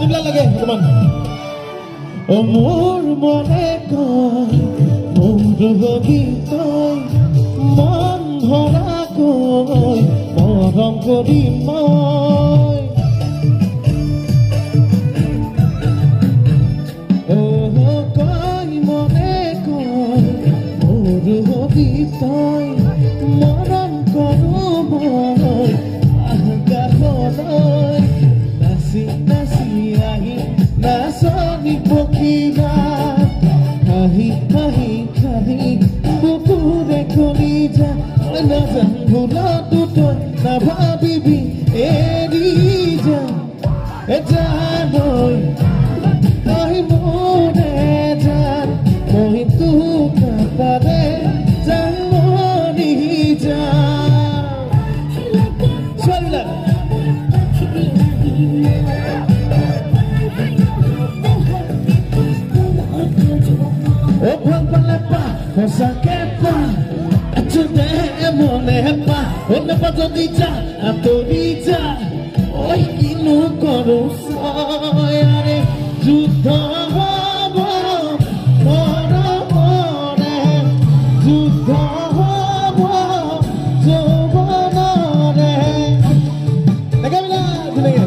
যিবিলাক লাগে অকমান মোৰ মনে কয় মোৰ হবি তই মন ভৰাকৈ মৰম কৰিম মই কয় মনে কয় মোৰ হবি তই মৰম কৰোঁ মই আকাশলৈ নাচি নাচি আহি নাচনি পখিলা হাঁহি হাঁহি হাঁহি বুকুৰে কলিজা মই নাজান ভুলতো তই নাভাবিবি এৰি যা জানৈ তই মোৰে জান মই তোক নাপালে জান মৰি যাম সঁচাকে পা আচনে মনে পা নেপা যদি যা আঁতৰি যা ঐ কিনো কৰোঁ আৰে যুদ্ধ হ'ব মৰমৰে যুদ্ধ হ'ব যৌৱনৰে দেখাবিলা ধুনীয়াকৈ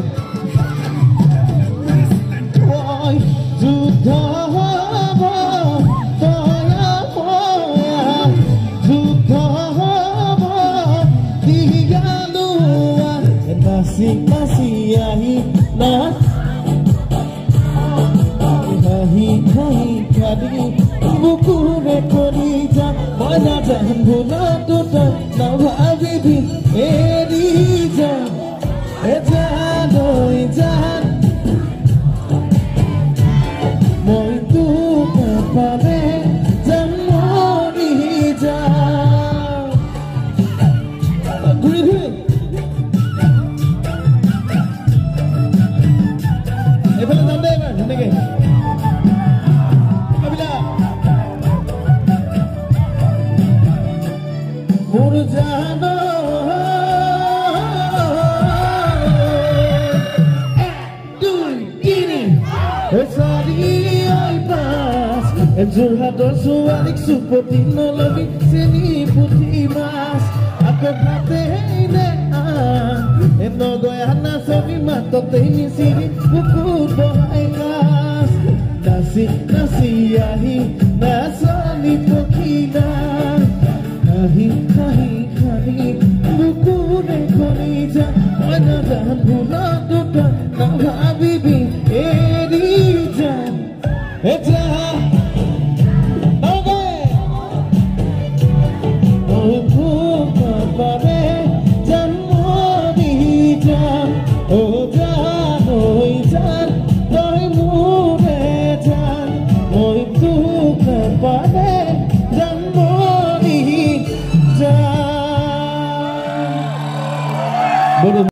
যুদ্ধ নাচি আহি না হাঁহি হাঁহি খালি বুকুৰে কৰি যা মই নাজান ভুলতো তই নাভাবিবি এৰি যা জানৈ জান মই তোক নাপালে জান মৰি যাম ঘূৰি ঘূৰি এফালে যাম দে এবাৰ ধুনীয়াকে মোৰ জান দুই তিনি চাৰি পাঁচ যোৰহাটৰ ছোৱালীক চুপতি নলবি চেনি পুঠি মাছ আকৌ ভাতে নে নগয়া নাচনি মাততেই মিচিৰি বুকুত বহাই গাছ নাচি নাচি আহি নাচনি পখিলা হাঁহি হাঁহি হাঁহি বুকুৰে কলিজা মই নাজান ভুলতো তই নাভাবিবি এৰি যাম এতিয়া